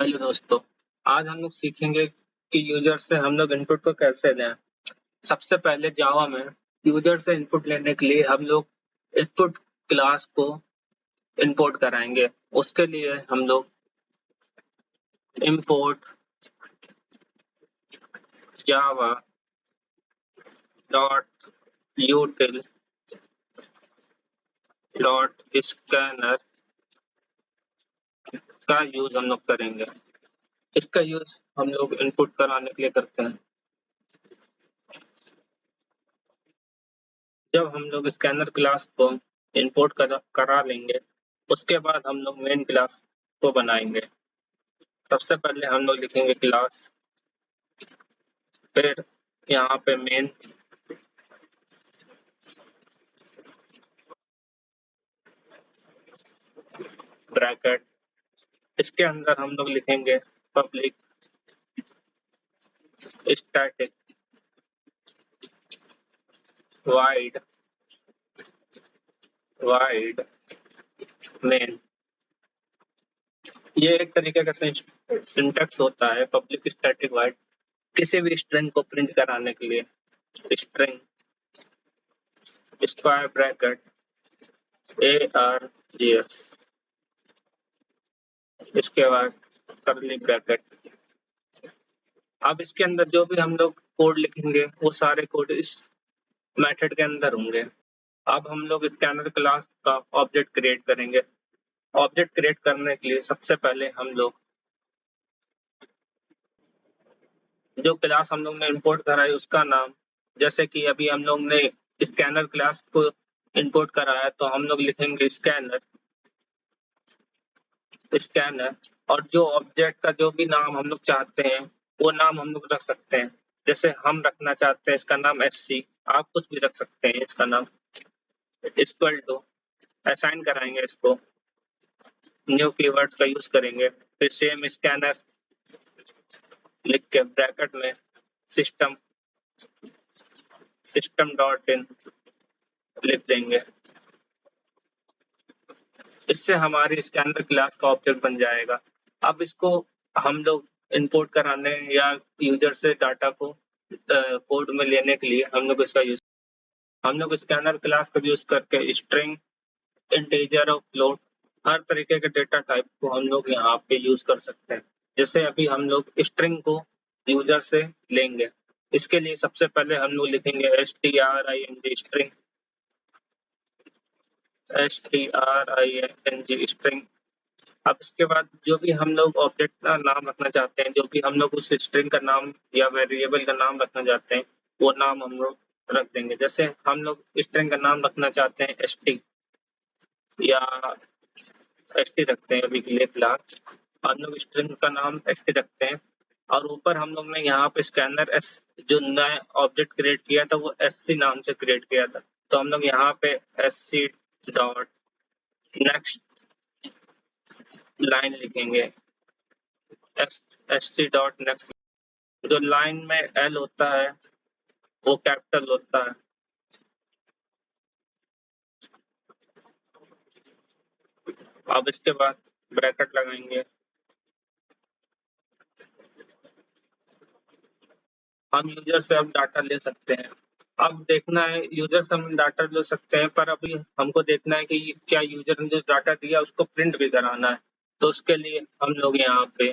Hello दोस्तों, आज हम लोग सीखेंगे कि यूजर से हम लोग इनपुट को कैसे दें। सबसे पहले जावा में यूजर से इनपुट लेने के लिए हम लोग इनपुट क्लास को इंपोर्ट कराएंगे। उसके लिए हम लोग import Java dot यूटिल dot scanner का यूज हम लोग करेंगे। इसका यूज हम लोग इनपुट कराने के लिए करते हैं। जब हम लोग स्कैनर क्लास को इंपोर्ट करा लेंगे, उसके बाद हम लोग मेन क्लास को बनाएंगे। सबसे पहले हम लोग लिखेंगे क्लास, फिर यहाँ पे मेन, ब्रैकेट, इसके अंदर हम लोग लिखेंगे पब्लिक स्टैटिक वाइड मेन। ये एक तरीके का सिंटैक्स होता है पब्लिक स्टैटिक वाइड, किसी भी स्ट्रिंग को प्रिंट कराने के लिए। स्ट्रिंग स्क्वायर ब्रैकेट ARGS, इसके बाद कर्ली ब्रैकेट। अब इसके अंदर जो भी हम लोग कोड लिखेंगे वो सारे कोड इस मेथड के अंदर होंगे। अब हम लोग स्कैनर क्लास का ऑब्जेक्ट क्रिएट करेंगे। ऑब्जेक्ट क्रिएट करने के लिए सबसे पहले हम लोग जो क्लास हम लोग ने इंपोर्ट करा है उसका नाम, जैसे कि अभी हम लोग ने स्कैनर क्लास को इंपोर्ट करा है तो हम लोग लिखेंगे स्कैनर, और जो ऑब्जेक्ट का जो भी नाम हम लोग चाहते हैं वो नाम हम लोग रख सकते हैं। जैसे हम रखना चाहते हैं इसका नाम SC, आप कुछ भी रख सकते हैं इसका नाम। इक्वल टू असाइन कराएंगे इसको, न्यू कीवर्ड्स का यूज करेंगे, फिर सेम स्कैनर लिख के ब्रैकेट में सिस्टम डॉट इन लिख देंगे। इससे हमारी स्कैनर क्लास का ऑब्जेक्ट बन जाएगा। अब इसको हम लोग इंपोर्ट कराने या यूजर से डाटा को कोड में लेने के लिए हम लोग स्कैनर क्लास का यूज करके स्ट्रिंग, इंटीजर और फ्लोट, हर तरीके के डेटा टाइप को हम लोग यहाँ पे यूज कर सकते हैं। जैसे अभी हम लोग स्ट्रिंग को यूजर से लेंगे, इसके लिए सबसे पहले हम लोग लिखेंगे string स्ट्रिंग। अब इसके बाद जो भी हम लोग ऑब्जेक्ट का नाम रखना चाहते हैं, जो भी हम लोग उस स्ट्रिंग का नाम या वेरिएबल का नाम रखना चाहते हैं, वो नाम हम लोग रख देंगे। जैसे हम लोग स्ट्रिंग का नाम रखना चाहते हैं ST या ST रखते हैं अभी के लिए फिलहाल, हम लोग स्ट्रिंग का नाम ST रखते हैं। और ऊपर हम लोग ने यहाँ पे स्कैनर S जो नया ऑब्जेक्ट क्रिएट किया था वो SC नाम से क्रिएट किया था, तो हम लोग यहाँ पे SC डॉट नेक्स्ट लाइन लिखेंगे। SC डॉट नेक्स्ट, जो लाइन में L होता है वो कैपिटल होता है। अब इसके बाद ब्रैकेट लगाएंगे। हम यूजर से अब डाटा ले सकते हैं। अब देखना है, यूजर से हम डाटा ले सकते हैं पर अभी हमको देखना है कि क्या यूजर ने जो डाटा दिया उसको प्रिंट भी कराना है। तो उसके लिए हम लोग यहाँ पे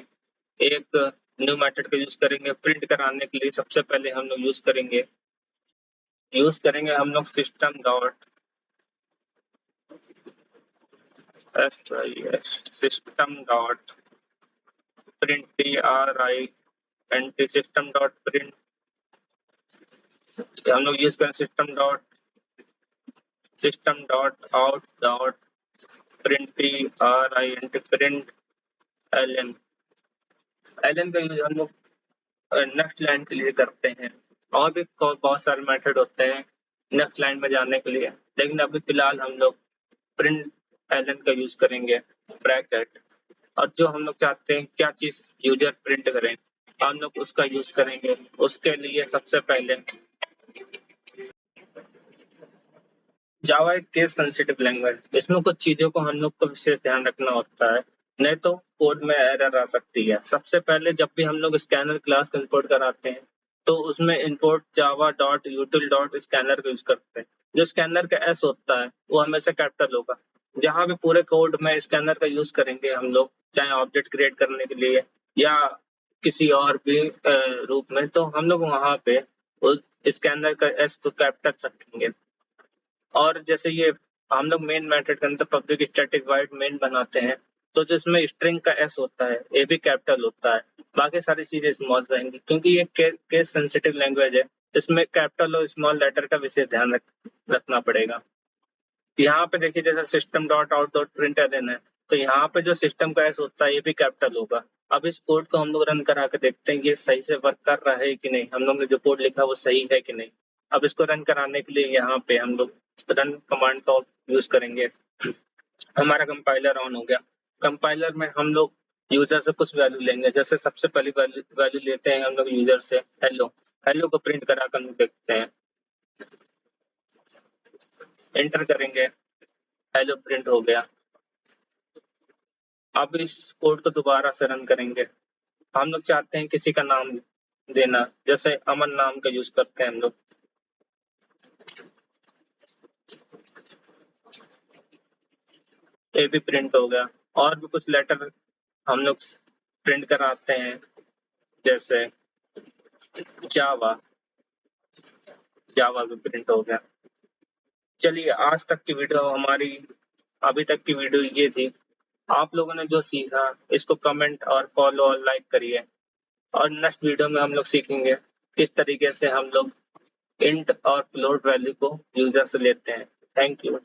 एक न्यू मेथड का यूज करेंगे। प्रिंट कराने के लिए सबसे पहले हम लोग यूज करेंगे हम लोग system dot system dot print system dot print. हम लोग यूज करें system dot out dot print println. L N का यूज हम लोग नेक्स्ट लाइन के लिए करते हैं। और भी बहुत सारे मेथड होते हैं नेक्स्ट लाइन में जाने के लिए, लेकिन अभी फिलहाल हम लोग प्रिंट एलन का यूज करेंगे ब्रैकेट। और जो हम लोग चाहते हैं क्या चीज यूजर प्रिंट करें, हम लोग उसका यूज करेंगे। उसके लिए सबसे पहले जावा एक केस सेंसिटिव लैंग्वेज, इसमें कुछ चीजों को हम लोग को विशेष ध्यान रखना होता है, नहीं तो कोड में एरर आ सकती है। सबसे पहले जब भी हम लोग स्कैनर क्लास को इंपोर्ट कराते हैं तो उसमें इंपोर्ट java.util.scanner का यूज करते हैं। जो स्कैनर का एस होता है वो हमेशा कैपिटल होगा। जहां भी पूरे कोड में स्कैनर का यूज करेंगे हम लोग, चाहे ऑब्जेक्ट क्रिएट करने के लिए या किसी और भी रूप में, तो हम लोग वहां पे उस स्कैनर का एस को कैपिटल रखेंगे। और जैसे ये हम लोग मेन मेथड के अंदर पब्लिक स्टैटिक वॉइड मेन बनाते हैं, तो जो इसमें स्ट्रिंग का एस होता है ये भी कैपिटल होता है, बाकी सारी चीजें स्मॉल रहेंगी क्योंकि ये केस सेंसिटिव लैंग्वेज है। इसमें कैपिटल और स्मॉल लेटर का विशेष ध्यान रखना पड़ेगा। यहाँ पे देखिए जैसे system dot out dot print है, तो यहाँ पे जो सिस्टम का एस होता है ये भी कैपिटल होगा। अब इस कोड को हम लोग रन करा के देखते हैं ये सही से वर्क कर रहा है कि नहीं, हम लोग ने जो कोड लिखा वो सही है कि नहीं। अब इसको रन कराने के लिए यहाँ पे हम लोग रन कमांड का यूज करेंगे। हमारा कंपाइलर ऑन हो गया। कंपाइलर में हम लोग यूजर से कुछ वैल्यू लेंगे। जैसे सबसे पहली वैल्यू लेते हैं हम लोग यूजर से हेलो। हेलो को प्रिंट करा कर देखते हैं, एंटर करेंगे, हेलो प्रिंट हो गया। अब इस कोड को दोबारा से रन करेंगे। हम लोग चाहते हैं किसी का नाम देना, जैसे अमन नाम का यूज करते हैं हम लोग। ये भी प्रिंट हो गया। और भी कुछ लेटर हम लोग प्रिंट कराते हैं, जैसे जावा। जावा भी प्रिंट हो गया। चलिए आज तक की वीडियो हमारी, अभी तक की वीडियो ये थी। आप लोगों ने जो सीखा इसको कमेंट और फॉलो और लाइक करिए। और नेक्स्ट वीडियो में हम लोग सीखेंगे किस तरीके से हम लोग इंट और फ्लोट वैल्यू को यूजर से लेते हैं। Thank you.